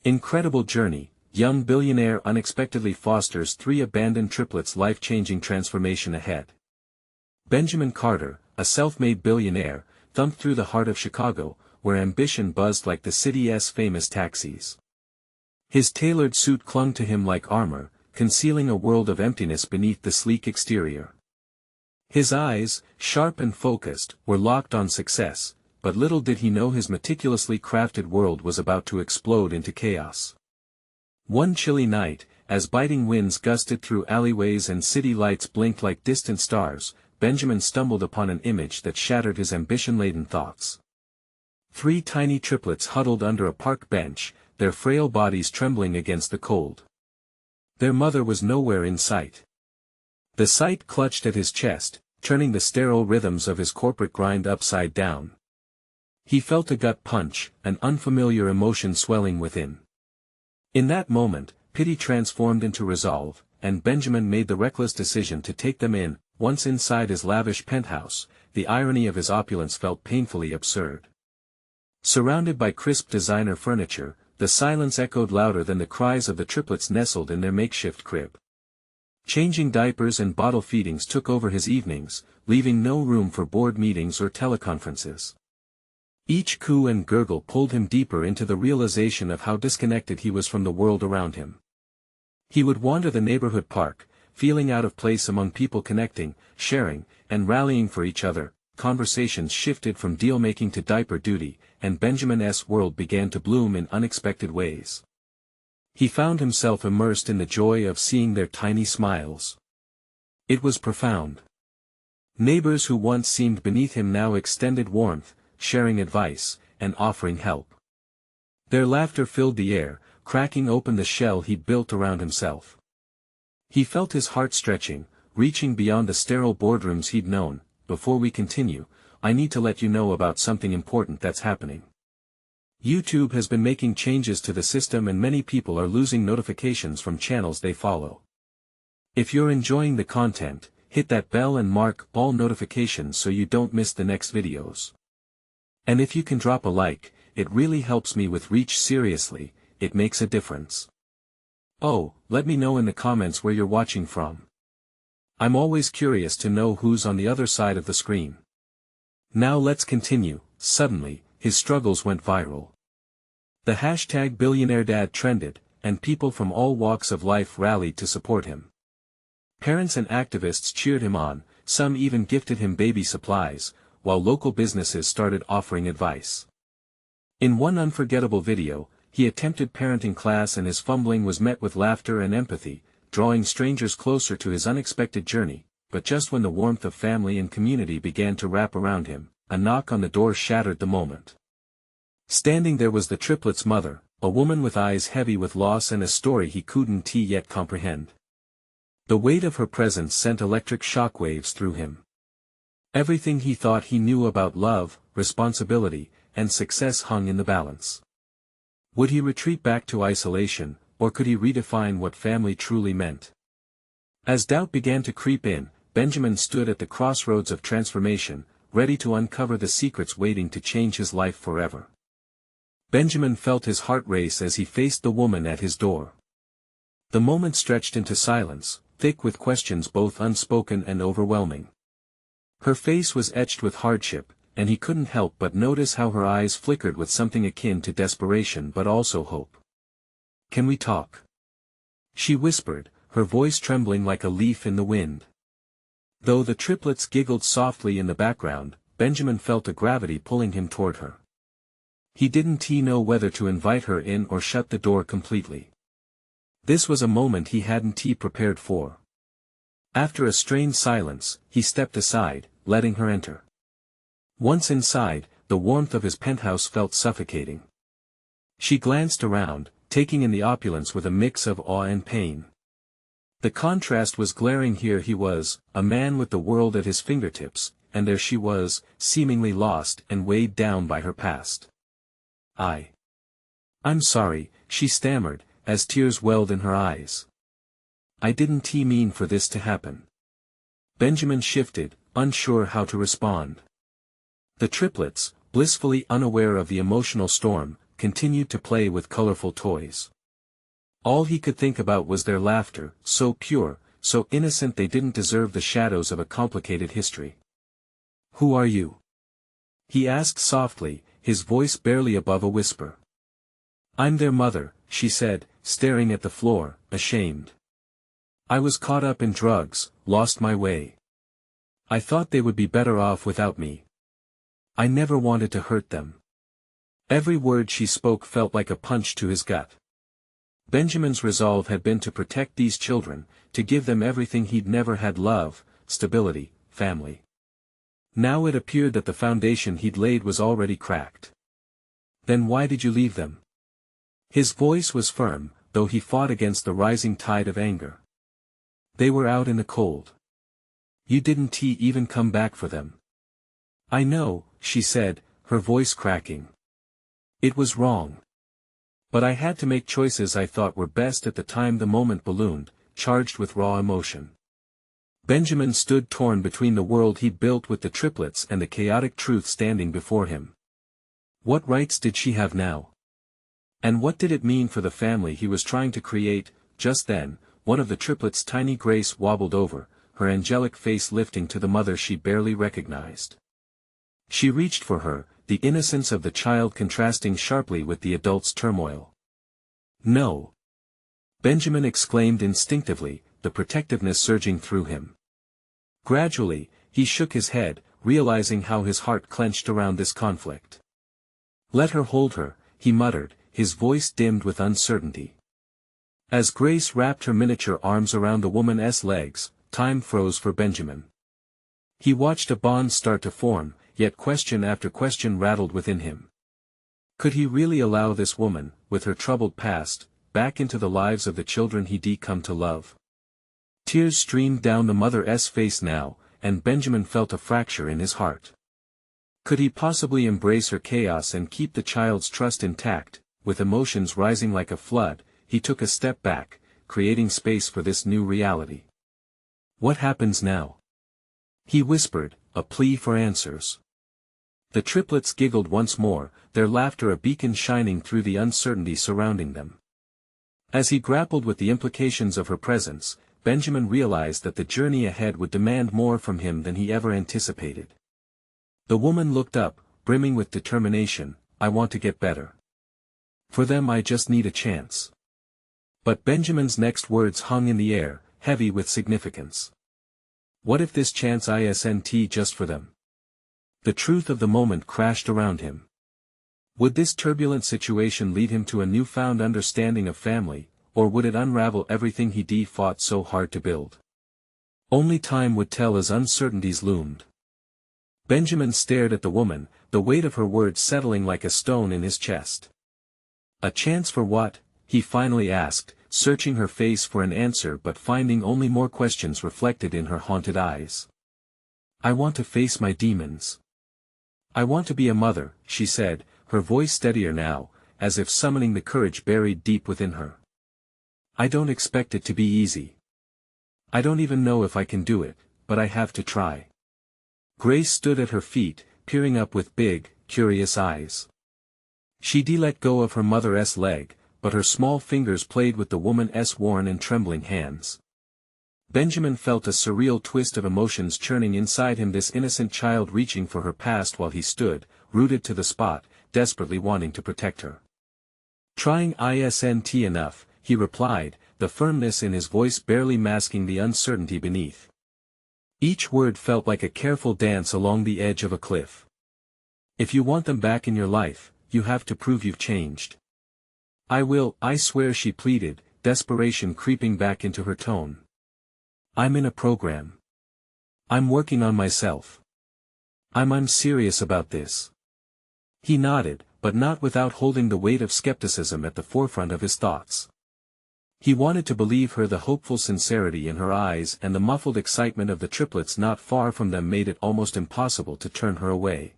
Incredible journey, young billionaire unexpectedly fosters 3 abandoned triplets, life-changing transformation ahead. Benjamin Carter, a self-made billionaire, thumped through the heart of Chicago, where ambition buzzed like the city's famous taxis. His tailored suit clung to him like armor, concealing a world of emptiness beneath the sleek exterior. His eyes, sharp and focused, were locked on success, but little did he know his meticulously crafted world was about to explode into chaos. One chilly night, as biting winds gusted through alleyways and city lights blinked like distant stars, Benjamin stumbled upon an image that shattered his ambition-laden thoughts. 3 tiny triplets huddled under a park bench, their frail bodies trembling against the cold. Their mother was nowhere in sight. The sight clutched at his chest, turning the sterile rhythms of his corporate grind upside down. He felt a gut punch, an unfamiliar emotion swelling within. In that moment, pity transformed into resolve, and Benjamin made the reckless decision to take them in. Once inside his lavish penthouse, the irony of his opulence felt painfully absurd. Surrounded by crisp designer furniture, the silence echoed louder than the cries of the triplets nestled in their makeshift crib. Changing diapers and bottle feedings took over his evenings, leaving no room for board meetings or teleconferences. Each coo and gurgle pulled him deeper into the realization of how disconnected he was from the world around him. He would wander the neighborhood park, feeling out of place among people connecting, sharing, and rallying for each other. Conversations shifted from deal-making to diaper duty, and Benjamin's world began to bloom in unexpected ways. He found himself immersed in the joy of seeing their tiny smiles. It was profound. Neighbors who once seemed beneath him now extended warmth, sharing advice, and offering help. Their laughter filled the air, cracking open the shell he'd built around himself. He felt his heart stretching, reaching beyond the sterile boardrooms he'd known. Before we continue, I need to let you know about something important that's happening. YouTube has been making changes to the system and many people are losing notifications from channels they follow. If you're enjoying the content, hit that bell and mark all notifications so you don't miss the next videos. And if you can drop a like, it really helps me with reach. Seriously, it makes a difference. Oh, let me know in the comments where you're watching from. I'm always curious to know who's on the other side of the screen. Now let's continue. Suddenly, his struggles went viral. The hashtag #BillionaireDad trended, and people from all walks of life rallied to support him. Parents and activists cheered him on, some even gifted him baby supplies, while local businesses started offering advice. In one unforgettable video, he attempted parenting class and his fumbling was met with laughter and empathy, drawing strangers closer to his unexpected journey. But just when the warmth of family and community began to wrap around him, a knock on the door shattered the moment. Standing there was the triplets' mother, a woman with eyes heavy with loss and a story he couldn't yet comprehend. The weight of her presence sent electric shockwaves through him. Everything he thought he knew about love, responsibility, and success hung in the balance. Would he retreat back to isolation, or could he redefine what family truly meant? As doubt began to creep in, Benjamin stood at the crossroads of transformation, ready to uncover the secrets waiting to change his life forever. Benjamin felt his heart race as he faced the woman at his door. The moment stretched into silence, thick with questions both unspoken and overwhelming. Her face was etched with hardship, and he couldn't help but notice how her eyes flickered with something akin to desperation but also hope. "Can we talk?" she whispered, her voice trembling like a leaf in the wind. Though the triplets giggled softly in the background, Benjamin felt a gravity pulling him toward her. He didn't know whether to invite her in or shut the door completely. This was a moment he hadn't prepared for. After a strained silence, he stepped aside, letting her enter. Once inside, the warmth of his penthouse felt suffocating. She glanced around, taking in the opulence with a mix of awe and pain. The contrast was glaring. Here he was, a man with the world at his fingertips, and there she was, seemingly lost and weighed down by her past. I'm sorry," she stammered, as tears welled in her eyes. "I didn't mean for this to happen." Benjamin shifted, unsure how to respond. The triplets, blissfully unaware of the emotional storm, continued to play with colorful toys. All he could think about was their laughter, so pure, so innocent they didn't deserve the shadows of a complicated history. "Who are you?" he asked softly, his voice barely above a whisper. "I'm their mother," she said, staring at the floor, ashamed. "I was caught up in drugs, lost my way. I thought they would be better off without me. I never wanted to hurt them." Every word she spoke felt like a punch to his gut. Benjamin's resolve had been to protect these children, to give them everything he'd never had: love, stability, family. Now it appeared that the foundation he'd laid was already cracked. "Then why did you leave them?" His voice was firm, though he fought against the rising tide of anger. "They were out in the cold. You didn't even come back for them." "I know," she said, her voice cracking. "It was wrong. But I had to make choices I thought were best at the time." The moment ballooned, charged with raw emotion. Benjamin stood torn between the world he'd built with the triplets and the chaotic truth standing before him. What rights did she have now? And what did it mean for the family he was trying to create? Just then, one of the triplets' tiny Grace wobbled over, her angelic face lifting to the mother she barely recognized. She reached for her, the innocence of the child contrasting sharply with the adult's turmoil. "No!" Benjamin exclaimed instinctively, the protectiveness surging through him. Gradually, he shook his head, realizing how his heart clenched around this conflict. "Let her hold her," he muttered, his voice dimmed with uncertainty. As Grace wrapped her miniature arms around the woman's legs, time froze for Benjamin. He watched a bond start to form, yet question after question rattled within him. Could he really allow this woman, with her troubled past, back into the lives of the children he'd come to love? Tears streamed down the mother's face now, and Benjamin felt a fracture in his heart. Could he possibly embrace her chaos and keep the child's trust intact? With emotions rising like a flood, he took a step back, creating space for this new reality. "What happens now?" he whispered, a plea for answers. The triplets giggled once more, their laughter a beacon shining through the uncertainty surrounding them. As he grappled with the implications of her presence, Benjamin realized that the journey ahead would demand more from him than he ever anticipated. The woman looked up, brimming with determination. "I want to get better. For them I just need a chance." But Benjamin's next words hung in the air, heavy with significance. What if this chance isn't just for them? The truth of the moment crashed around him. Would this turbulent situation lead him to a newfound understanding of family, or would it unravel everything he'd fought so hard to build? Only time would tell as uncertainties loomed. Benjamin stared at the woman, the weight of her words settling like a stone in his chest. "A chance for what?" he finally asked, searching her face for an answer but finding only more questions reflected in her haunted eyes. "I want to face my demons. I want to be a mother," she said, her voice steadier now, as if summoning the courage buried deep within her. "I don't expect it to be easy. I don't even know if I can do it, but I have to try." Grace stood at her feet, peering up with big, curious eyes. She'd let go of her mother's leg, but her small fingers played with the woman's worn and trembling hands. Benjamin felt a surreal twist of emotions churning inside him, this innocent child reaching for her past while he stood, rooted to the spot, desperately wanting to protect her. "Trying isn't enough," he replied, the firmness in his voice barely masking the uncertainty beneath. Each word felt like a careful dance along the edge of a cliff. "If you want them back in your life, you have to prove you've changed." "I will, I swear," she pleaded, desperation creeping back into her tone. "I'm in a program. I'm working on myself. I'm serious about this." He nodded, but not without holding the weight of skepticism at the forefront of his thoughts. He wanted to believe her, the hopeful sincerity in her eyes and the muffled excitement of the triplets not far from them made it almost impossible to turn her away.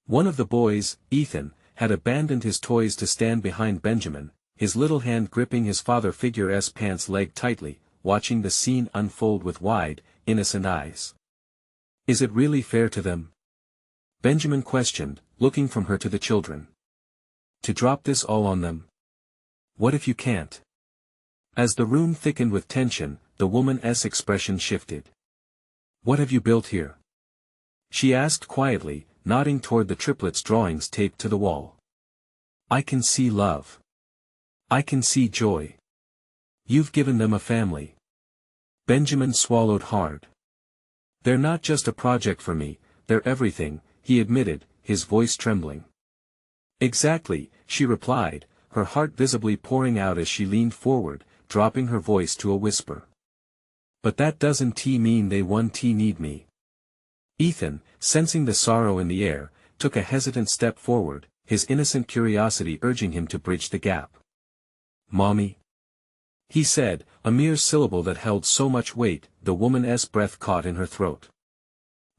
One of the boys, Ethan, had abandoned his toys to stand behind Benjamin, his little hand gripping his father figure's pants leg tightly, watching the scene unfold with wide, innocent eyes. "Is it really fair to them?" Benjamin questioned, looking from her to the children. To drop this all on them? What if you can't? As the room thickened with tension, the woman's expression shifted. What have you built here? She asked quietly, nodding toward the triplets' drawings taped to the wall. I can see love. I can see joy. You've given them a family. Benjamin swallowed hard. They're not just a project for me, they're everything, he admitted, his voice trembling. Exactly, she replied, her heart visibly pouring out as she leaned forward, dropping her voice to a whisper. But that doesn't mean they won't need me. Ethan, sensing the sorrow in the air, took a hesitant step forward, his innocent curiosity urging him to bridge the gap. Mommy? He said, a mere syllable that held so much weight, the woman's breath caught in her throat.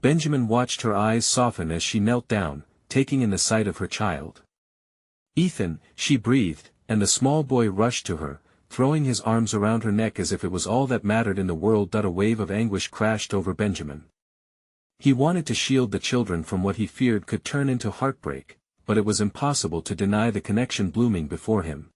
Benjamin watched her eyes soften as she knelt down, taking in the sight of her child. Ethan, she breathed, and the small boy rushed to her, throwing his arms around her neck as if it was all that mattered in the world. A wave of anguish crashed over Benjamin. He wanted to shield the children from what he feared could turn into heartbreak, but it was impossible to deny the connection blooming before him.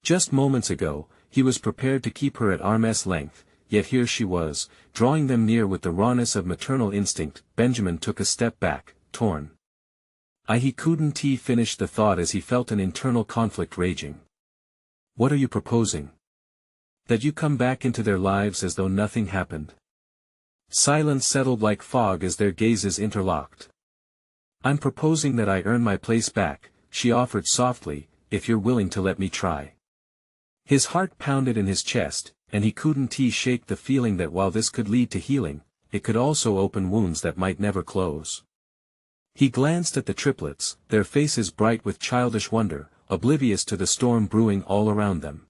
Just moments ago, he was prepared to keep her at arm's length, yet here she was, drawing them near with the rawness of maternal instinct. Benjamin took a step back, torn. He couldn't finish the thought as he felt an internal conflict raging. What are you proposing? That you come back into their lives as though nothing happened? Silence settled like fog as their gazes interlocked. I'm proposing that I earn my place back, she offered softly, if you're willing to let me try. His heart pounded in his chest, and he couldn't shake the feeling that while this could lead to healing, it could also open wounds that might never close. He glanced at the triplets, their faces bright with childish wonder, oblivious to the storm brewing all around them.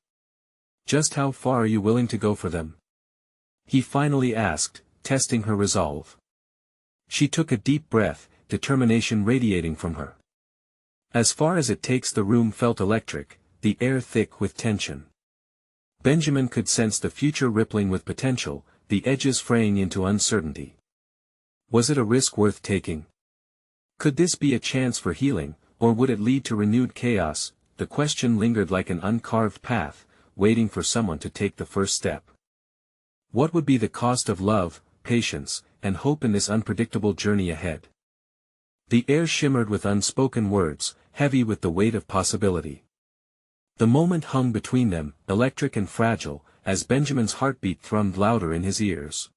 Just how far are you willing to go for them? He finally asked, testing her resolve. She took a deep breath, determination radiating from her. As far as it takes. The room felt electric, the air thick with tension. Benjamin could sense the future rippling with potential, the edges fraying into uncertainty. Was it a risk worth taking? Could this be a chance for healing, or would it lead to renewed chaos? The question lingered like an uncarved path, waiting for someone to take the first step. What would be the cost of love, patience, and hope in this unpredictable journey ahead? The air shimmered with unspoken words, heavy with the weight of possibility. The moment hung between them, electric and fragile, as Benjamin's heartbeat thrummed louder in his ears.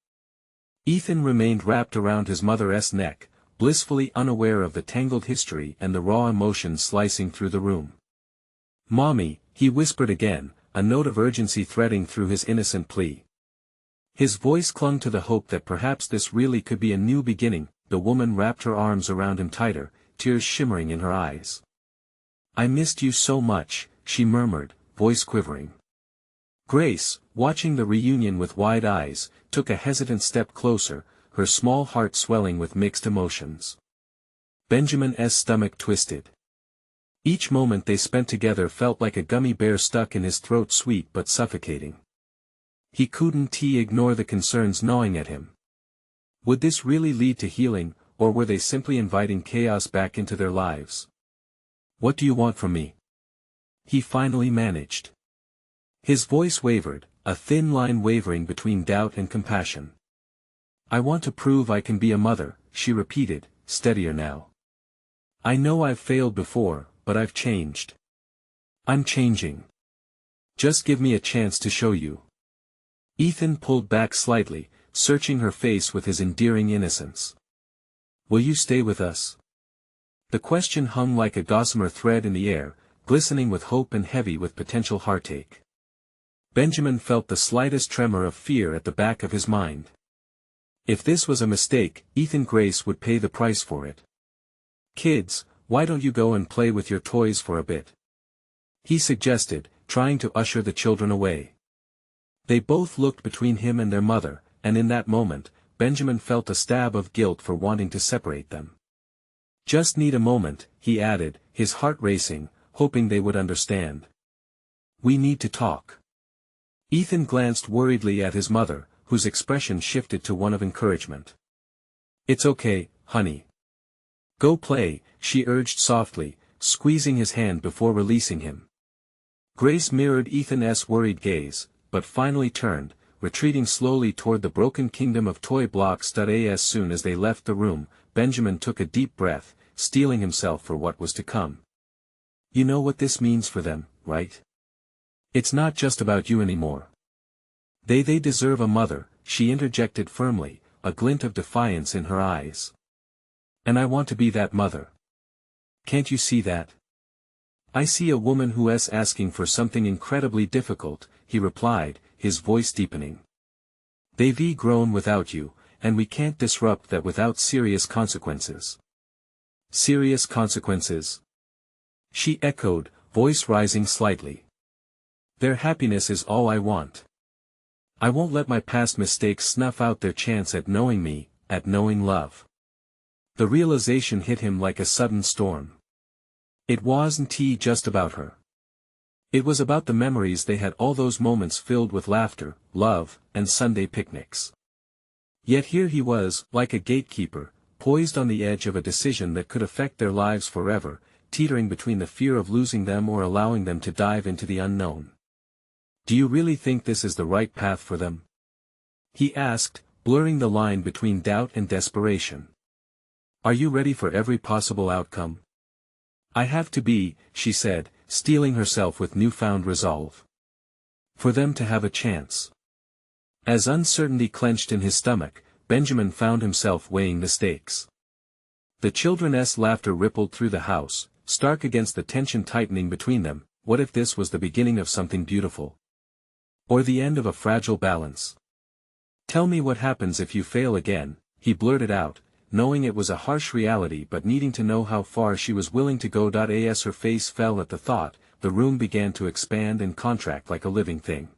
Ethan remained wrapped around his mother's neck, blissfully unaware of the tangled history and the raw emotions slicing through the room. Mommy, he whispered again, a note of urgency threading through his innocent plea. His voice clung to the hope that perhaps this really could be a new beginning. The woman wrapped her arms around him tighter, tears shimmering in her eyes. I missed you so much, she murmured, voice quivering. Grace, watching the reunion with wide eyes, took a hesitant step closer, her small heart swelling with mixed emotions. Benjamin's stomach twisted. Each moment they spent together felt like a gummy bear stuck in his throat, sweet but suffocating. He couldn't ignore the concerns gnawing at him. Would this really lead to healing, or were they simply inviting chaos back into their lives? What do you want from me? He finally managed. His voice wavered, a thin line wavering between doubt and compassion. I want to prove I can be a mother, she repeated, steadier now. I know I've failed before, but I've changed. I'm changing. Just give me a chance to show you. Ethan pulled back slightly, searching her face with his endearing innocence. Will you stay with us? The question hung like a gossamer thread in the air, glistening with hope and heavy with potential heartache. Benjamin felt the slightest tremor of fear at the back of his mind. If this was a mistake, Ethan Grace would pay the price for it. Kids, why don't you go and play with your toys for a bit? He suggested, trying to usher the children away. They both looked between him and their mother, and in that moment, Benjamin felt a stab of guilt for wanting to separate them. Just need a moment, he added, his heart racing, hoping they would understand. We need to talk. Ethan glanced worriedly at his mother, whose expression shifted to one of encouragement. It's okay, honey. Go play, she urged softly, squeezing his hand before releasing him. Grace mirrored Ethan's worried gaze, but finally turned, retreating slowly toward the broken kingdom of toy blocks. As soon as they left the room, Benjamin took a deep breath, steeling himself for what was to come. You know what this means for them, right? It's not just about you anymore. They deserve a mother, she interjected firmly, a glint of defiance in her eyes. And I want to be that mother. Can't you see that? I see a woman who's asking for something incredibly difficult, he replied, his voice deepening. They've grown without you, and we can't disrupt that without serious consequences. Serious consequences? She echoed, voice rising slightly. Their happiness is all I want. I won't let my past mistakes snuff out their chance at knowing me, at knowing love. The realization hit him like a sudden storm. It wasn't just about her. It was about the memories they had, all those moments filled with laughter, love, and Sunday picnics. Yet here he was, like a gatekeeper, poised on the edge of a decision that could affect their lives forever, teetering between the fear of losing them or allowing them to dive into the unknown. Do you really think this is the right path for them? He asked, blurring the line between doubt and desperation. Are you ready for every possible outcome? I have to be, she said, steeling herself with newfound resolve. For them to have a chance. As uncertainty clenched in his stomach, Benjamin found himself weighing the stakes. The children's laughter rippled through the house, stark against the tension tightening between them. What if this was the beginning of something beautiful? Or the end of a fragile balance? Tell me what happens if you fail again, he blurted out, knowing it was a harsh reality but needing to know how far she was willing to go. As her face fell at the thought, the room began to expand and contract like a living thing.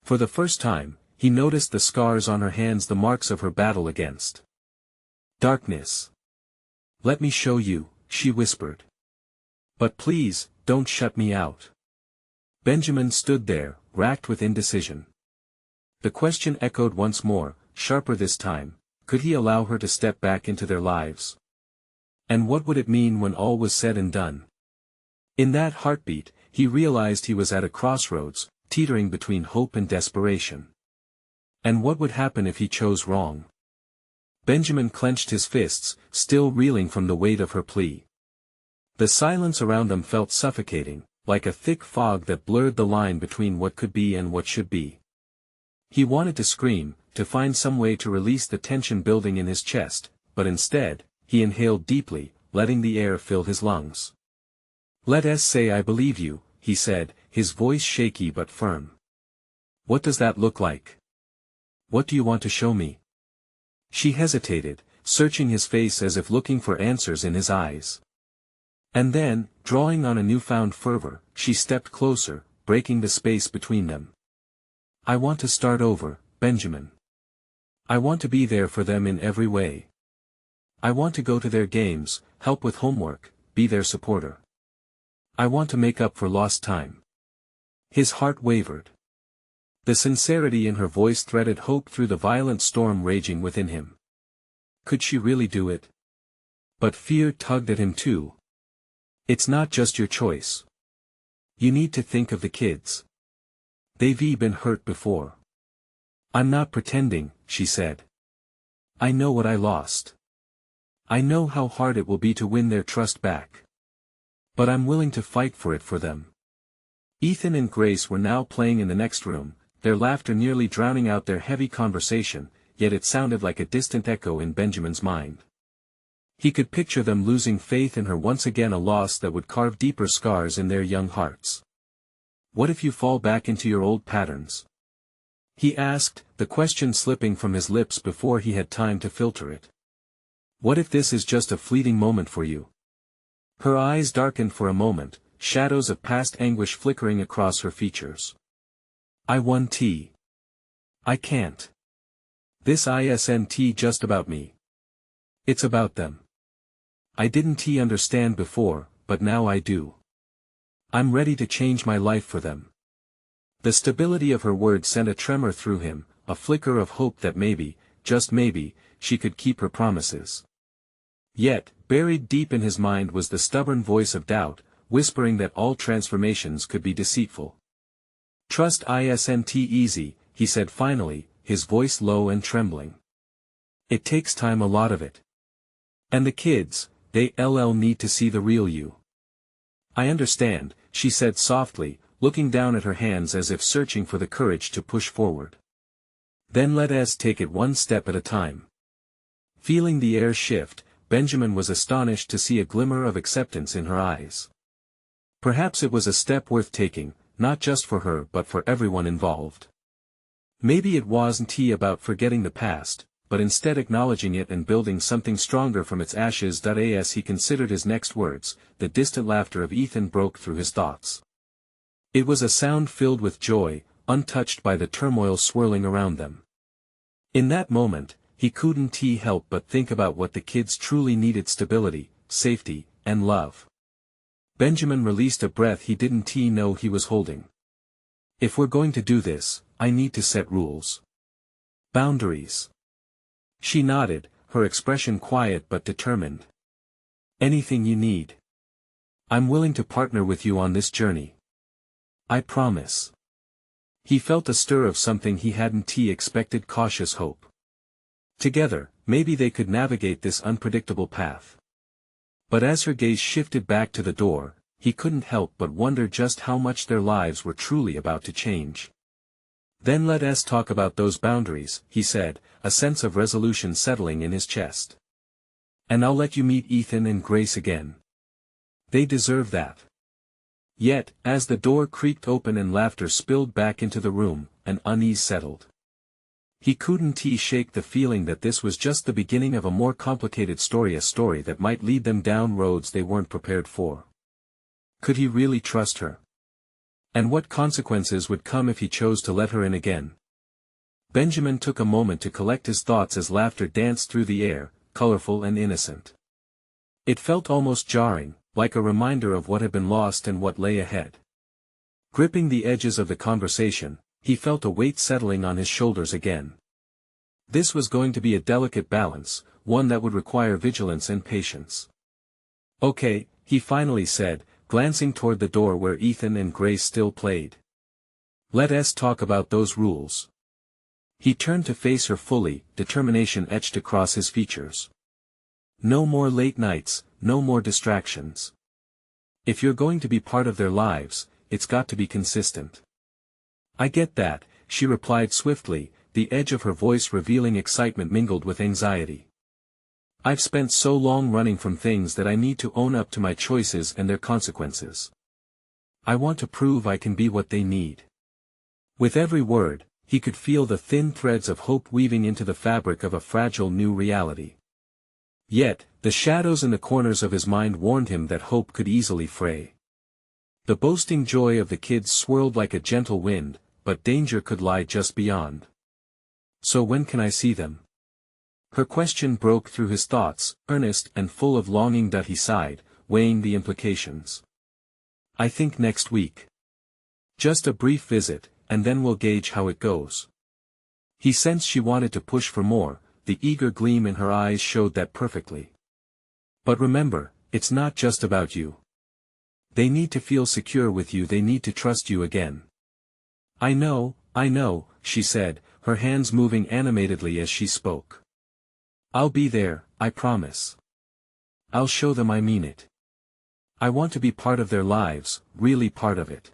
For the first time, he noticed the scars on her hands, the marks of her battle against darkness. Let me show you, she whispered. But please, don't shut me out. Benjamin stood there, racked with indecision. The question echoed once more, sharper this time. Could he allow her to step back into their lives? And what would it mean when all was said and done? In that heartbeat, he realized he was at a crossroads, teetering between hope and desperation. And what would happen if he chose wrong? Benjamin clenched his fists, still reeling from the weight of her plea. The silence around them felt suffocating, like a thick fog that blurred the line between what could be and what should be. He wanted to scream, to find some way to release the tension building in his chest, but instead, he inhaled deeply, letting the air fill his lungs. Let us say I believe you, he said, his voice shaky but firm. What does that look like? What do you want to show me? She hesitated, searching his face as if looking for answers in his eyes. And then, drawing on a newfound fervor, she stepped closer, breaking the space between them. I want to start over, Benjamin. I want to be there for them in every way. I want to go to their games, help with homework, be their supporter. I want to make up for lost time. His heart wavered. The sincerity in her voice threaded hope through the violent storm raging within him. Could she really do it? But fear tugged at him too. It's not just your choice. You need to think of the kids. They've been hurt before. I'm not pretending, she said. I know what I lost. I know how hard it will be to win their trust back. But I'm willing to fight for it for them. Ethan and Grace were now playing in the next room, their laughter nearly drowning out their heavy conversation, yet it sounded like a distant echo in Benjamin's mind. He could picture them losing faith in her once again, a loss that would carve deeper scars in their young hearts. What if you fall back into your old patterns? He asked, the question slipping from his lips before he had time to filter it. What if this is just a fleeting moment for you? Her eyes darkened for a moment, shadows of past anguish flickering across her features. I can't. This isn't just about me. It's about them. I didn't understand before, but now I do. I'm ready to change my life for them. The stability of her words sent a tremor through him, a flicker of hope that maybe, just maybe, she could keep her promises. Yet, buried deep in his mind was the stubborn voice of doubt, whispering that all transformations could be deceitful. "Trust isn't easy," he said finally, his voice low and trembling. "It takes time, a lot of it. And the kids, they'll need to see the real you." "I understand," she said softly, looking down at her hands as if searching for the courage to push forward. "Then let us take it one step at a time." Feeling the air shift, Benjamin was astonished to see a glimmer of acceptance in her eyes. Perhaps it was a step worth taking, not just for her but for everyone involved. Maybe it wasn't about forgetting the past, but instead acknowledging it and building something stronger from its ashes. As he considered his next words, the distant laughter of Ethan broke through his thoughts. It was a sound filled with joy, untouched by the turmoil swirling around them. In that moment, he couldn't help but think about what the kids truly needed: stability, safety, and love. Benjamin released a breath he didn't know he was holding. "If we're going to do this, I need to set rules. Boundaries." She nodded, her expression quiet but determined. "Anything you need. I'm willing to partner with you on this journey. I promise." He felt a stir of something he hadn't expected: cautious hope. Together, maybe they could navigate this unpredictable path. But as her gaze shifted back to the door, he couldn't help but wonder just how much their lives were truly about to change. "Then let us talk about those boundaries," he said, a sense of resolution settling in his chest. "And I'll let you meet Ethan and Grace again. They deserve that." Yet, as the door creaked open and laughter spilled back into the room, an unease settled. He couldn't shake the feeling that this was just the beginning of a more complicated story, a story that might lead them down roads they weren't prepared for. Could he really trust her? And what consequences would come if he chose to let her in again? Benjamin took a moment to collect his thoughts as laughter danced through the air, colorful and innocent. It felt almost jarring, like a reminder of what had been lost and what lay ahead. Gripping the edges of the conversation, he felt a weight settling on his shoulders again. This was going to be a delicate balance, one that would require vigilance and patience. "Okay," he finally said, glancing toward the door where Ethan and Grace still played. "Let us talk about those rules." He turned to face her fully, determination etched across his features. "No more late nights, no more distractions. If you're going to be part of their lives, it's got to be consistent." "I get that," she replied swiftly, the edge of her voice revealing excitement mingled with anxiety. "I've spent so long running from things that I need to own up to my choices and their consequences. I want to prove I can be what they need." With every word, he could feel the thin threads of hope weaving into the fabric of a fragile new reality. Yet, the shadows in the corners of his mind warned him that hope could easily fray. The boasting joy of the kids swirled like a gentle wind, but danger could lie just beyond. "So when can I see them?" Her question broke through his thoughts, earnest and full of longing. He sighed, weighing the implications. "I think next week. Just a brief visit, and then we'll gauge how it goes." He sensed she wanted to push for more, the eager gleam in her eyes showed that perfectly. "But remember, it's not just about you. They need to feel secure with you, they need to trust you again." I know," she said, her hands moving animatedly as she spoke. "I'll be there, I promise. I'll show them I mean it. I want to be part of their lives, really part of it."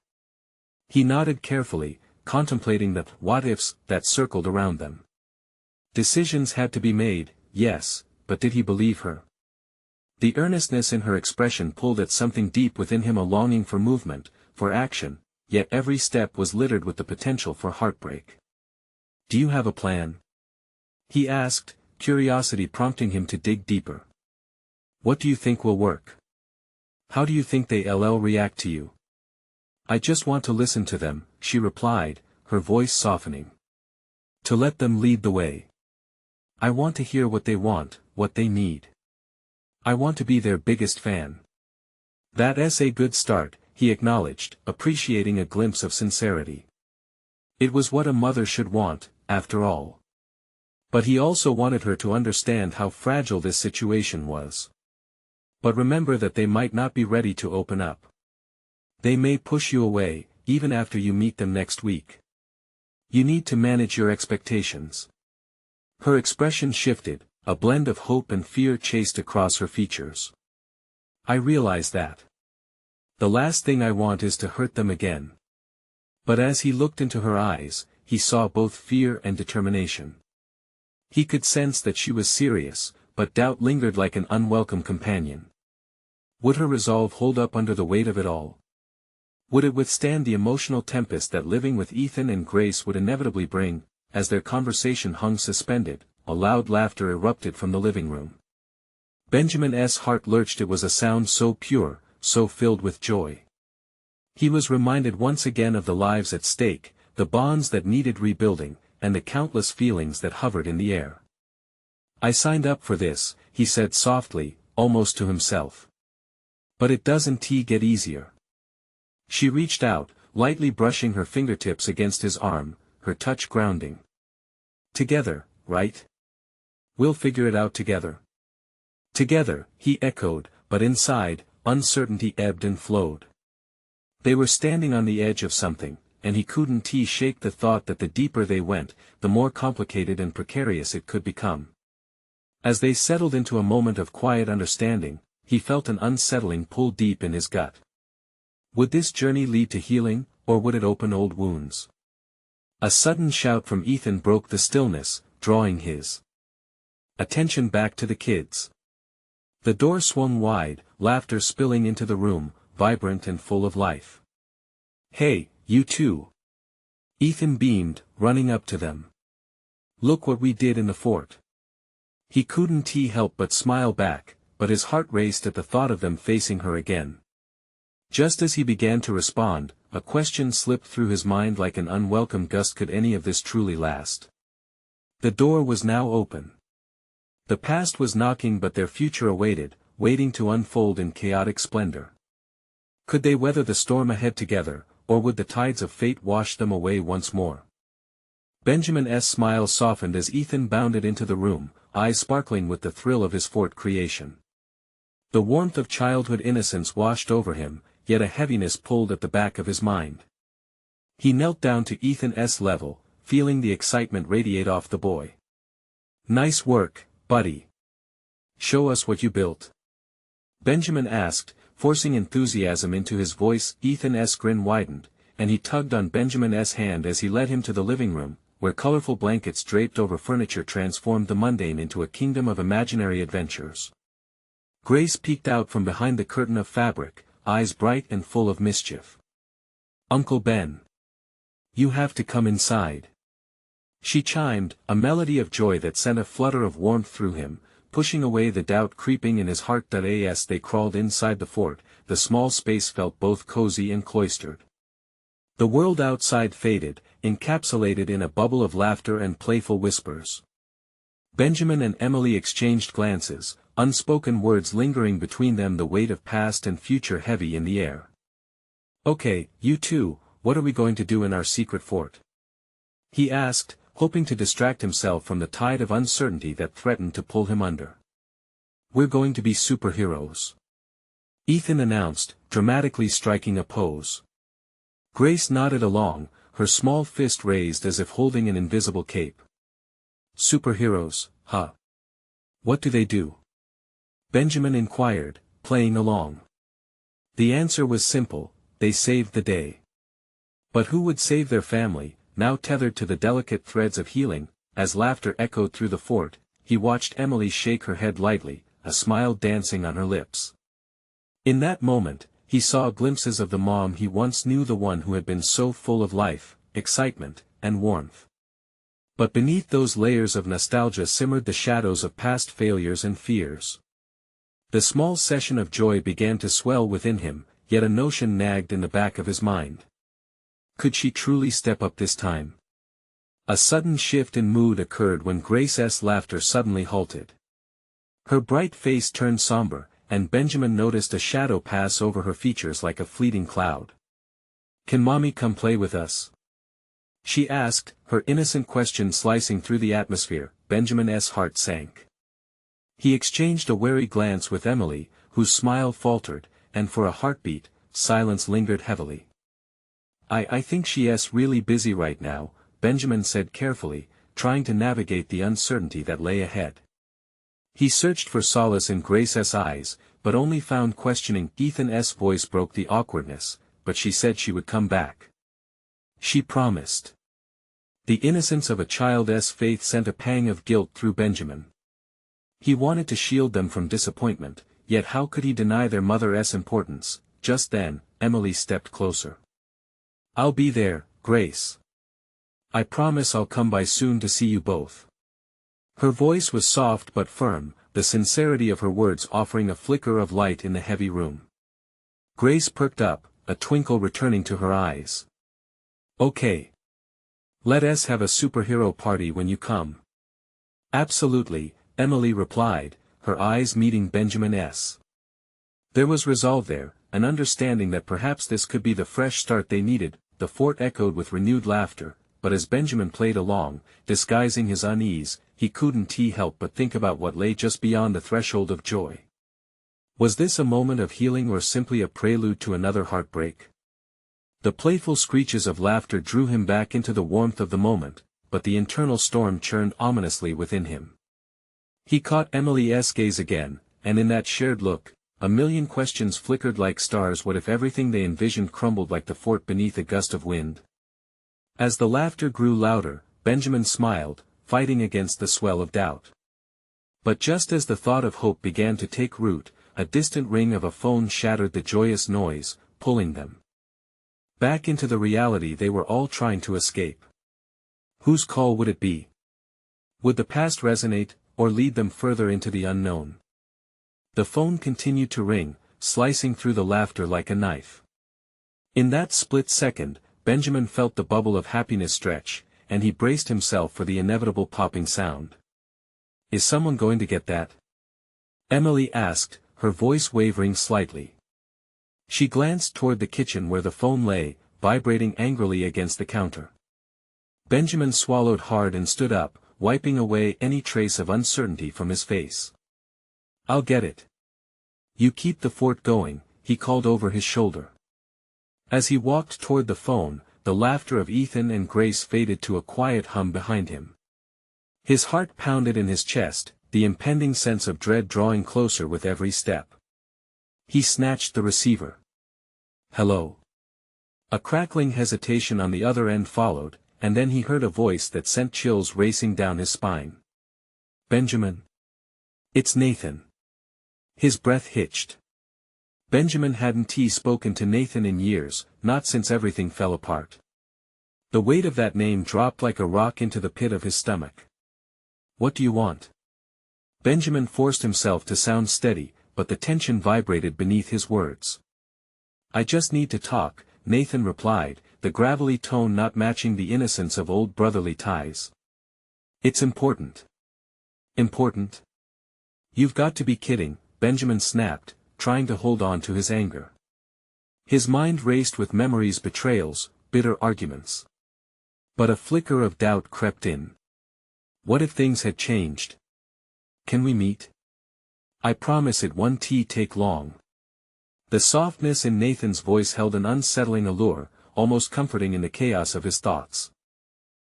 He nodded carefully, contemplating the what-ifs that circled around them. Decisions had to be made, yes, but did he believe her? The earnestness in her expression pulled at something deep within him, a longing for movement, for action, yet every step was littered with the potential for heartbreak. "Do you have a plan?" he asked, curiosity prompting him to dig deeper. "What do you think will work? How do you think they'll react to you?" "I just want to listen to them," she replied, her voice softening. "To let them lead the way. I want to hear what they want, what they need. I want to be their biggest fan." "That's a good start," he acknowledged, appreciating a glimpse of sincerity. It was what a mother should want, after all. But he also wanted her to understand how fragile this situation was. But remember that they might not be ready to open up. They may push you away, even after you meet them next week. You need to manage your expectations. Her expression shifted, a blend of hope and fear chased across her features. I realize that. The last thing I want is to hurt them again. But as he looked into her eyes, he saw both fear and determination. He could sense that she was serious, but doubt lingered like an unwelcome companion. Would her resolve hold up under the weight of it all? Would it withstand the emotional tempest that living with Ethan and Grace would inevitably bring? As their conversation hung suspended, a loud laughter erupted from the living room. Benjamin's heart lurched. It was a sound so pure, so filled with joy. He was reminded once again of the lives at stake, the bonds that needed rebuilding, and the countless feelings that hovered in the air. I signed up for this, he said softly, almost to himself. But it doesn't get easier. She reached out, lightly brushing her fingertips against his arm, her touch grounding. Together, right? We'll figure it out together. Together, he echoed, but inside, uncertainty ebbed and flowed. They were standing on the edge of something, and he couldn't shake the thought that the deeper they went, the more complicated and precarious it could become. As they settled into a moment of quiet understanding, he felt an unsettling pull deep in his gut. Would this journey lead to healing, or would it open old wounds? A sudden shout from Ethan broke the stillness, drawing his attention back to the kids. The door swung wide, laughter spilling into the room, vibrant and full of life. Hey, you two! Ethan beamed, running up to them. Look what we did in the fort. He couldn't help but smile back, but his heart raced at the thought of them facing her again. Just as he began to respond, a question slipped through his mind like an unwelcome gust. Could any of this truly last? The door was now open. The past was knocking, but their future awaited, waiting to unfold in chaotic splendor. Could they weather the storm ahead together, or would the tides of fate wash them away once more? Benjamin's smile softened as Ethan bounded into the room, eyes sparkling with the thrill of his fort creation. The warmth of childhood innocence washed over him, yet a heaviness pulled at the back of his mind. He knelt down to Ethan's level, feeling the excitement radiate off the boy. Nice work, buddy. Show us what you built. Benjamin asked, forcing enthusiasm into his voice. Ethan's grin widened, and he tugged on Benjamin's hand as he led him to the living room, where colorful blankets draped over furniture transformed the mundane into a kingdom of imaginary adventures. Grace peeked out from behind the curtain of fabric, eyes bright and full of mischief. Uncle Ben. You have to come inside. She chimed, a melody of joy that sent a flutter of warmth through him, pushing away the doubt creeping in his heart. As they crawled inside the fort, the small space felt both cozy and cloistered. The world outside faded, encapsulated in a bubble of laughter and playful whispers. Benjamin and Emily exchanged glances, unspoken words lingering between them, the weight of past and future heavy in the air. Okay, you two, what are we going to do in our secret fort? He asked, hoping to distract himself from the tide of uncertainty that threatened to pull him under. We're going to be superheroes. Ethan announced, dramatically striking a pose. Grace nodded along, her small fist raised as if holding an invisible cape. Superheroes, huh? What do they do? Benjamin inquired, playing along. The answer was simple, they saved the day. But who would save their family, now tethered to the delicate threads of healing? As laughter echoed through the fort, he watched Emily shake her head lightly, a smile dancing on her lips. In that moment, he saw glimpses of the mom he once knew, the one who had been so full of life, excitement, and warmth. But beneath those layers of nostalgia simmered the shadows of past failures and fears. The small session of joy began to swell within him, yet a notion nagged in the back of his mind. Could she truly step up this time? A sudden shift in mood occurred when Grace's laughter suddenly halted. Her bright face turned somber, and Benjamin noticed a shadow pass over her features like a fleeting cloud. Can mommy come play with us? She asked, her innocent question slicing through the atmosphere. Benjamin's heart sank. He exchanged a wary glance with Emily, whose smile faltered, and for a heartbeat, silence lingered heavily. I think she's really busy right now, Benjamin said carefully, trying to navigate the uncertainty that lay ahead. He searched for solace in Grace's eyes, but only found questioning. Ethan's voice broke the awkwardness, but she said she would come back. She promised. The innocence of a child's faith sent a pang of guilt through Benjamin. He wanted to shield them from disappointment, yet how could he deny their mother's importance? Just then, Emily stepped closer. "I'll be there, Grace. I promise I'll come by soon to see you both." Her voice was soft but firm, the sincerity of her words offering a flicker of light in the heavy room. Grace perked up, a twinkle returning to her eyes. "Okay. Let us have a superhero party when you come." "Absolutely," Emily replied, her eyes meeting Benjamin's. There was resolve there, an understanding that perhaps this could be the fresh start they needed. The fort echoed with renewed laughter, but as Benjamin played along, disguising his unease, he couldn't help but think about what lay just beyond the threshold of joy. Was this a moment of healing or simply a prelude to another heartbreak? The playful screeches of laughter drew him back into the warmth of the moment, but the internal storm churned ominously within him. He caught Emily's gaze again, and in that shared look, a million questions flickered like stars. What if everything they envisioned crumbled like the fort beneath a gust of wind? As the laughter grew louder, Benjamin smiled, fighting against the swell of doubt. But just as the thought of hope began to take root, a distant ring of a phone shattered the joyous noise, pulling them back into the reality they were all trying to escape. Whose call would it be? Would the past resonate, or lead them further into the unknown? The phone continued to ring, slicing through the laughter like a knife. In that split second, Benjamin felt the bubble of happiness stretch, and he braced himself for the inevitable popping sound. "Is someone going to get that?" Emily asked, her voice wavering slightly. She glanced toward the kitchen where the phone lay, vibrating angrily against the counter. Benjamin swallowed hard and stood up, wiping away any trace of uncertainty from his face. "I'll get it. You keep the fort going," he called over his shoulder. As he walked toward the phone, the laughter of Ethan and Grace faded to a quiet hum behind him. His heart pounded in his chest, the impending sense of dread drawing closer with every step. He snatched the receiver. "Hello?" A crackling hesitation on the other end followed, and then he heard a voice that sent chills racing down his spine. "Benjamin?" "It's Nathan." His breath hitched. Benjamin hadn't spoken to Nathan in years, not since everything fell apart. The weight of that name dropped like a rock into the pit of his stomach. "What do you want?" Benjamin forced himself to sound steady, but the tension vibrated beneath his words. "I just need to talk," Nathan replied, the gravelly tone not matching the innocence of old brotherly ties. "It's important." "Important?" "You've got to be kidding," Benjamin snapped, trying to hold on to his anger. His mind raced with memories, betrayals, bitter arguments. But a flicker of doubt crept in. What if things had changed? "Can we meet?" "I promise it won't take long." The softness in Nathan's voice held an unsettling allure, almost comforting in the chaos of his thoughts.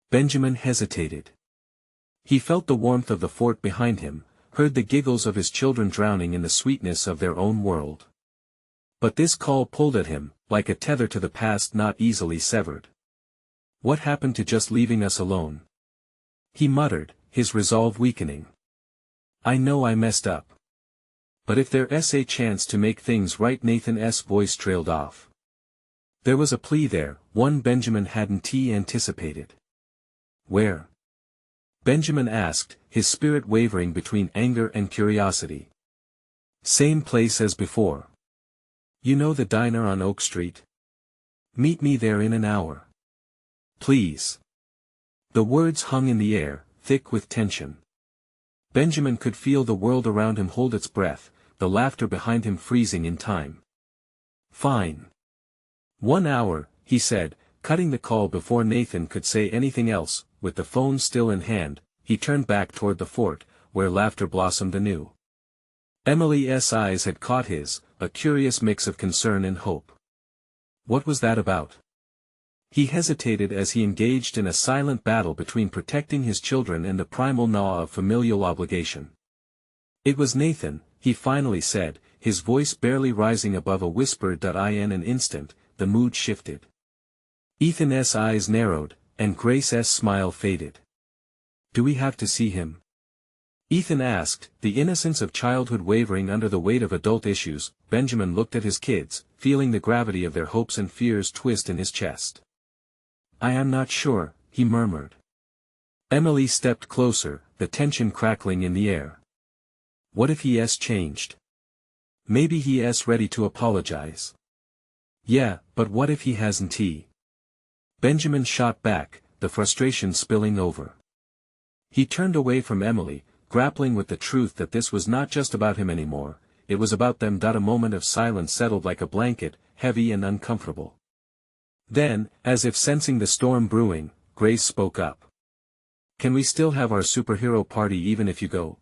Benjamin hesitated. He felt the warmth of the fort behind him, heard the giggles of his children drowning in the sweetness of their own world. But this call pulled at him, like a tether to the past not easily severed. "What happened to just leaving us alone?" he muttered, his resolve weakening. "I know I messed up. But if there's a chance to make things right," Nathan's voice trailed off. There was a plea there, one Benjamin hadn't anticipated. "Where?" Benjamin asked, his spirit wavering between anger and curiosity. "Same place as before. You know the diner on Oak Street? Meet me there in an hour. Please." The words hung in the air, thick with tension. Benjamin could feel the world around him hold its breath, the laughter behind him freezing in time. "Fine. 1 hour," he said, cutting the call before Nathan could say anything else. With the phone still in hand, he turned back toward the fort, where laughter blossomed anew. Emily's eyes had caught his, a curious mix of concern and hope. What was that about? He hesitated as he engaged in a silent battle between protecting his children and the primal gnaw of familial obligation. It was Nathan, he finally said, his voice barely rising above a whisper. In an instant, the mood shifted. Ethan's eyes narrowed, and Grace's smile faded. Do we have to see him? Ethan asked, the innocence of childhood wavering under the weight of adult issues. Benjamin looked at his kids, feeling the gravity of their hopes and fears twist in his chest. I am not sure, he murmured. Emily stepped closer, the tension crackling in the air. What if he's changed? Maybe he's ready to apologize. Yeah, but what if he hasn't? Benjamin shot back, the frustration spilling over. He turned away from Emily, grappling with the truth that this was not just about him anymore, it was about them. A moment of silence settled like a blanket, heavy and uncomfortable. Then, as if sensing the storm brewing, Grace spoke up. Can we still have our superhero party even if you go?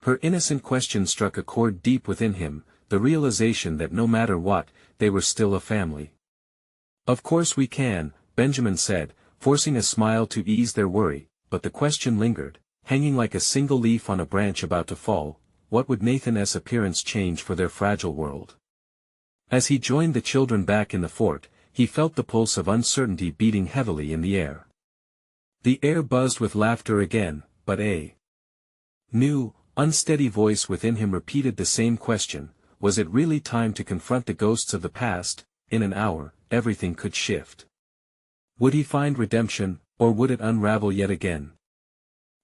Her innocent question struck a chord deep within him, the realization that no matter what, they were still a family. Of course we can, Benjamin said, forcing a smile to ease their worry, but the question lingered, hanging like a single leaf on a branch about to fall. What would Nathan's appearance change for their fragile world? As he joined the children back in the fort, he felt the pulse of uncertainty beating heavily in the air. The air buzzed with laughter again, but a new, unsteady voice within him repeated the same question: was it really time to confront the ghosts of the past? In an hour, everything could shift. Would he find redemption, or would it unravel yet again?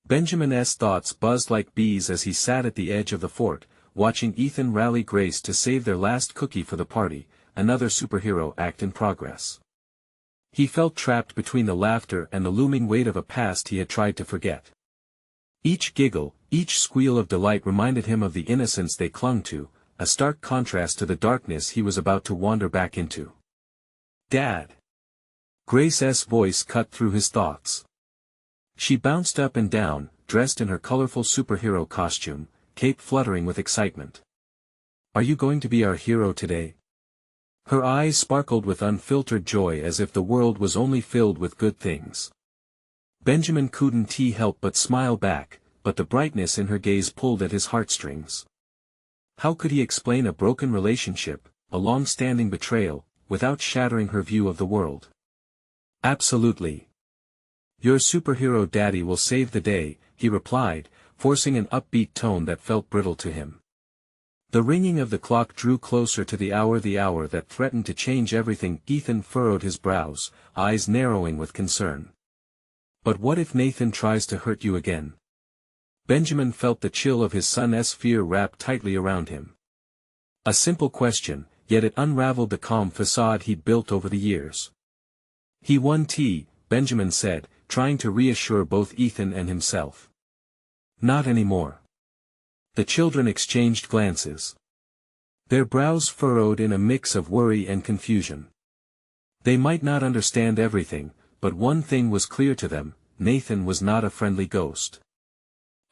Benjamin's thoughts buzzed like bees as he sat at the edge of the fort, watching Ethan rally Grace to save their last cookie for the party, another superhero act in progress. He felt trapped between the laughter and the looming weight of a past he had tried to forget. Each giggle, each squeal of delight reminded him of the innocence they clung to, a stark contrast to the darkness he was about to wander back into. Dad! Grace's voice cut through his thoughts. She bounced up and down, dressed in her colorful superhero costume, cape fluttering with excitement. Are you going to be our hero today? Her eyes sparkled with unfiltered joy as if the world was only filled with good things. Benjamin couldn't help but smile back, but the brightness in her gaze pulled at his heartstrings. How could he explain a broken relationship, a long-standing betrayal, without shattering her view of the world? Absolutely. Your superhero daddy will save the day, he replied, forcing an upbeat tone that felt brittle to him. The ringing of the clock drew closer to the hour that threatened to change everything. Ethan furrowed his brows, eyes narrowing with concern. But what if Nathan tries to hurt you again? Benjamin felt the chill of his son's fear wrap tightly around him. A simple question, yet it unraveled the calm facade he'd built over the years. He won, Benjamin said, trying to reassure both Ethan and himself. Not anymore. The children exchanged glances. Their brows furrowed in a mix of worry and confusion. They might not understand everything, but one thing was clear to them: Nathan was not a friendly ghost.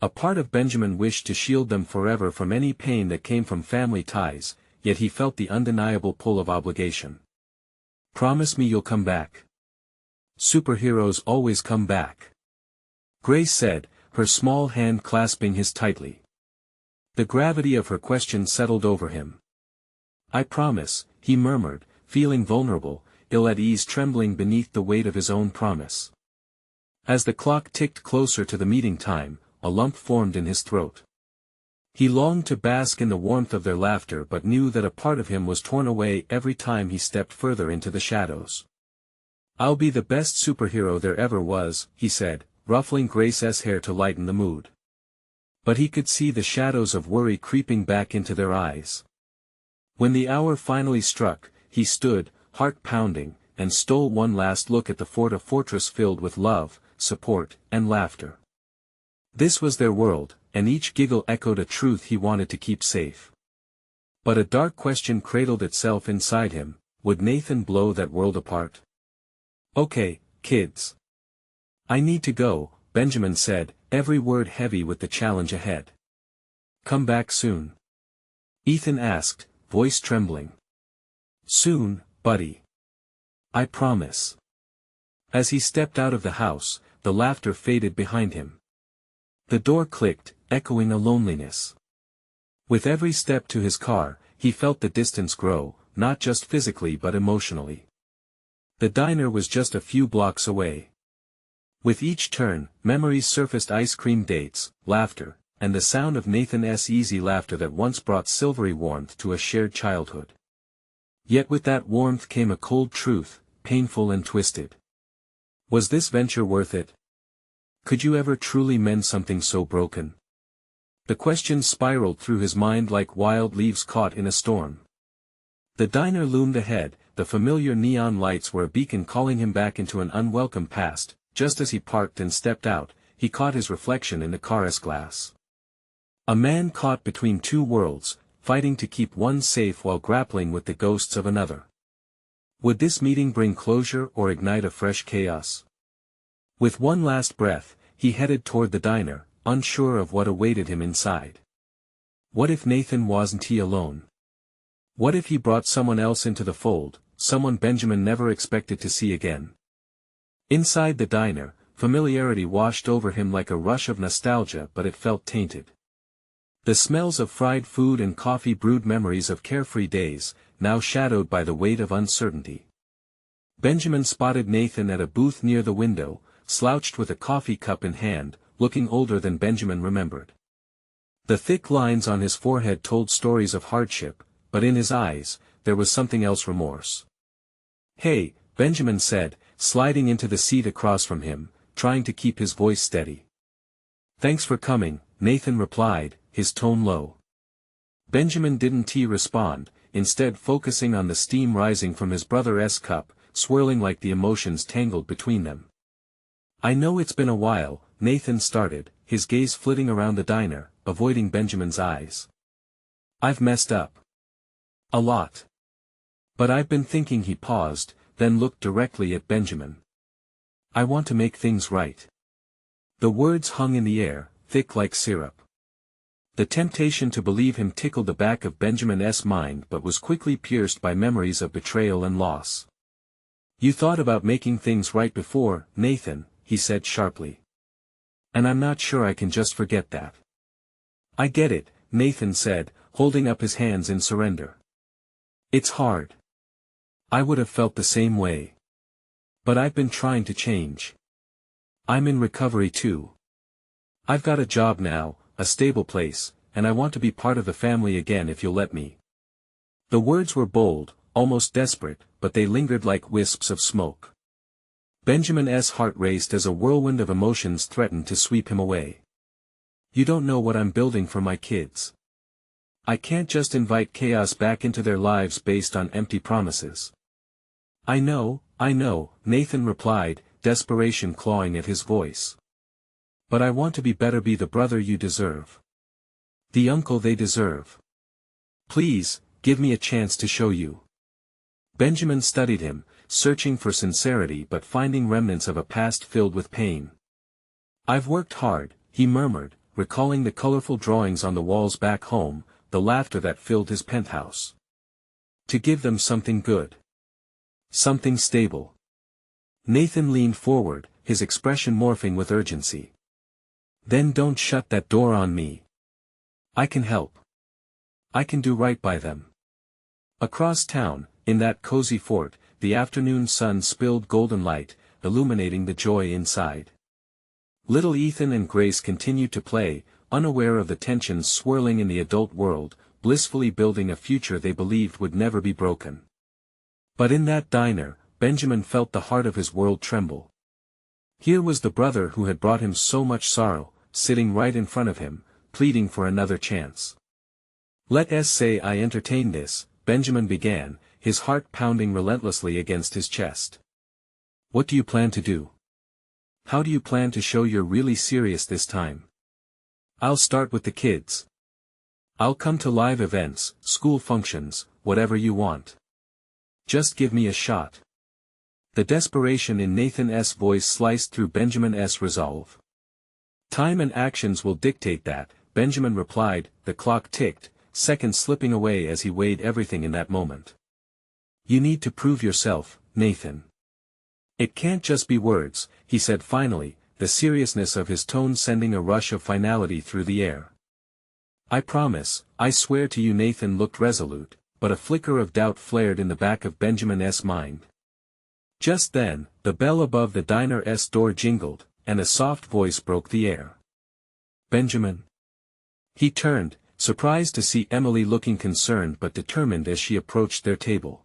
A part of Benjamin wished to shield them forever from any pain that came from family ties, yet he felt the undeniable pull of obligation. Promise me you'll come back. Superheroes always come back. Grace said, her small hand clasping his tightly. The gravity of her question settled over him. I promise, he murmured, feeling vulnerable, ill at ease, trembling beneath the weight of his own promise. As the clock ticked closer to the meeting time, a lump formed in his throat. He longed to bask in the warmth of their laughter but knew that a part of him was torn away every time he stepped further into the shadows. I'll be the best superhero there ever was, he said, ruffling Grace's hair to lighten the mood. But he could see the shadows of worry creeping back into their eyes. When the hour finally struck, he stood, heart pounding, and stole one last look at the fort, a fortress filled with love, support, and laughter. This was their world, and each giggle echoed a truth he wanted to keep safe. But a dark question cradled itself inside him: would Nathan blow that world apart? Okay, kids. I need to go, Benjamin said, every word heavy with the challenge ahead. Come back soon. Ethan asked, voice trembling. Soon, buddy. I promise. As he stepped out of the house, the laughter faded behind him. The door clicked, echoing a loneliness. With every step to his car, he felt the distance grow, not just physically but emotionally. The diner was just a few blocks away. With each turn, memories surfaced: ice cream dates, laughter, and the sound of Nathan's easy laughter that once brought silvery warmth to a shared childhood. Yet with that warmth came a cold truth, painful and twisted. Was this venture worth it? Could you ever truly mend something so broken? The questions spiraled through his mind like wild leaves caught in a storm. The diner loomed ahead, the familiar neon lights were a beacon calling him back into an unwelcome past. Just as he parked and stepped out, he caught his reflection in the car's glass. A man caught between two worlds, fighting to keep one safe while grappling with the ghosts of another. Would this meeting bring closure or ignite a fresh chaos? With one last breath, he headed toward the diner, unsure of what awaited him inside. What if Nathan wasn't he alone? What if he brought someone else into the fold, someone Benjamin never expected to see again? Inside the diner, familiarity washed over him like a rush of nostalgia, but it felt tainted. The smells of fried food and coffee brewed memories of carefree days, now shadowed by the weight of uncertainty. Benjamin spotted Nathan at a booth near the window, slouched with a coffee cup in hand, looking older than Benjamin remembered. The thick lines on his forehead told stories of hardship, but in his eyes, there was something else: remorse. Hey, Benjamin said, sliding into the seat across from him, trying to keep his voice steady. Thanks for coming, Nathan replied, his tone low. Benjamin didn't respond, instead focusing on the steam rising from his brother's cup, swirling like the emotions tangled between them. I know it's been a while, Nathan started, his gaze flitting around the diner, avoiding Benjamin's eyes. I've messed up. A lot. But I've been thinking. He paused, then looked directly at Benjamin. I want to make things right. The words hung in the air, thick like syrup. The temptation to believe him tickled the back of Benjamin's mind but was quickly pierced by memories of betrayal and loss. You thought about making things right before, Nathan, he said sharply. And I'm not sure I can just forget that. I get it, Nathan said, holding up his hands in surrender. It's hard. I would have felt the same way. But I've been trying to change. I'm in recovery too. I've got a job now, a stable place, and I want to be part of the family again if you'll let me. The words were bold, almost desperate, but they lingered like wisps of smoke. Benjamin's heart raced as a whirlwind of emotions threatened to sweep him away. You don't know what I'm building for my kids. I can't just invite chaos back into their lives based on empty promises. I know, Nathan replied, desperation clawing at his voice. But I want to be better, be the brother you deserve. The uncle they deserve. Please, give me a chance to show you. Benjamin studied him, searching for sincerity but finding remnants of a past filled with pain. I've worked hard, he murmured, recalling the colorful drawings on the walls back home, the laughter that filled his penthouse. To give them something good. Something stable. Nathan leaned forward, his expression morphing with urgency. Then don't shut that door on me. I can help. I can do right by them. Across town, in that cozy fort, the afternoon sun spilled golden light, illuminating the joy inside. Little Ethan and Grace continued to play, unaware of the tensions swirling in the adult world, blissfully building a future they believed would never be broken. But in that diner, Benjamin felt the heart of his world tremble. Here was the brother who had brought him so much sorrow, sitting right in front of him, pleading for another chance. Let's say I entertain this, Benjamin began, his heart pounding relentlessly against his chest. What do you plan to do? How do you plan to show you're really serious this time? I'll start with the kids. I'll come to live events, school functions, whatever you want. Just give me a shot. The desperation in Nathan's voice sliced through Benjamin's resolve. Time and actions will dictate that, Benjamin replied. The clock ticked, seconds slipping away as he weighed everything in that moment. "You need to prove yourself, Nathan. It can't just be words," he said finally, the seriousness of his tone sending a rush of finality through the air. "I promise, I swear to you." Nathan looked resolute, but a flicker of doubt flared in the back of Benjamin's mind. Just then, the bell above the diner's door jingled, and a soft voice broke the air. "Benjamin?" He turned, surprised to see Emily looking concerned but determined as she approached their table.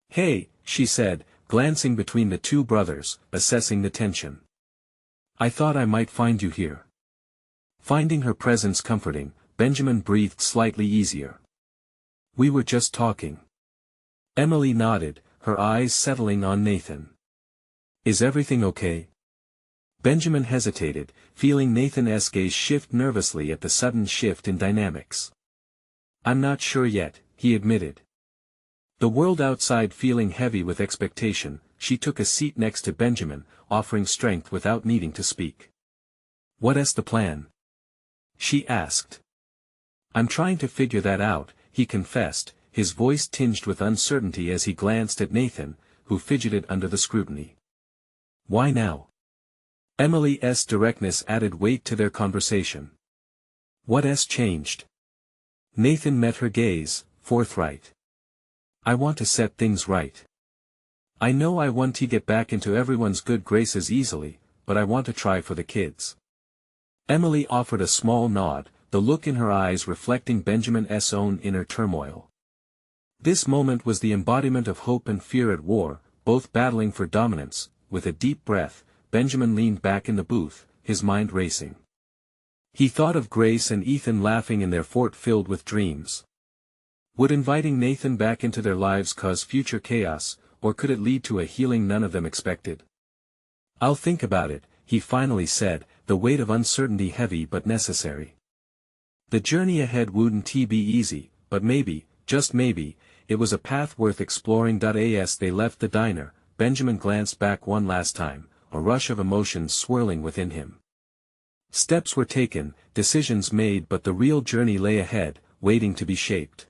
"Hey," she said, glancing between the two brothers, assessing the tension. "I thought I might find you here." Finding her presence comforting, Benjamin breathed slightly easier. "We were just talking." Emily nodded, her eyes settling on Nathan. "Is everything okay?" Benjamin hesitated, feeling Nathan's gaze shift nervously at the sudden shift in dynamics. "I'm not sure yet," he admitted. The world outside feeling heavy with expectation, she took a seat next to Benjamin, offering strength without needing to speak. "What's the plan?" she asked. "I'm trying to figure that out," he confessed, his voice tinged with uncertainty as he glanced at Nathan, who fidgeted under the scrutiny. "Why now?" Emily's directness added weight to their conversation. "What's changed?" Nathan met her gaze, forthright. "I want to set things right. I know I want to get back into everyone's good graces easily, but I want to try for the kids." Emily offered a small nod, the look in her eyes reflecting Benjamin's own inner turmoil. This moment was the embodiment of hope and fear at war, both battling for dominance. With a deep breath, Benjamin leaned back in the booth, his mind racing. He thought of Grace and Ethan laughing in their fort filled with dreams. Would inviting Nathan back into their lives cause future chaos, or could it lead to a healing none of them expected? "I'll think about it," he finally said, the weight of uncertainty heavy but necessary. The journey ahead wouldn't be easy, but maybe, just maybe, it was a path worth exploring. As they left the diner, Benjamin glanced back one last time, a rush of emotions swirling within him. Steps were taken, decisions made, but the real journey lay ahead, waiting to be shaped.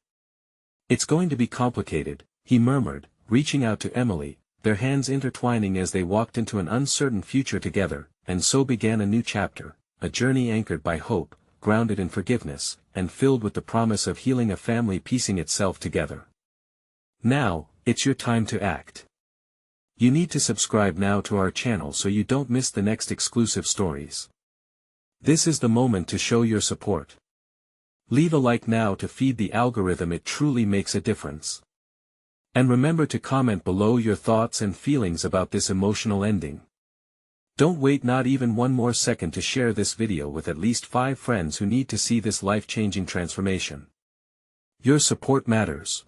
"It's going to be complicated," he murmured, reaching out to Emily, their hands intertwining as they walked into an uncertain future together, and so began a new chapter, a journey anchored by hope, grounded in forgiveness, and filled with the promise of healing, a family piecing itself together. Now, it's your time to act. You need to subscribe now to our channel so you don't miss the next exclusive stories. This is the moment to show your support. Leave a like now to feed the algorithm, it truly makes a difference. And remember to comment below your thoughts and feelings about this emotional ending. Don't wait not even one more second to share this video with at least 5 friends who need to see this life-changing transformation. Your support matters.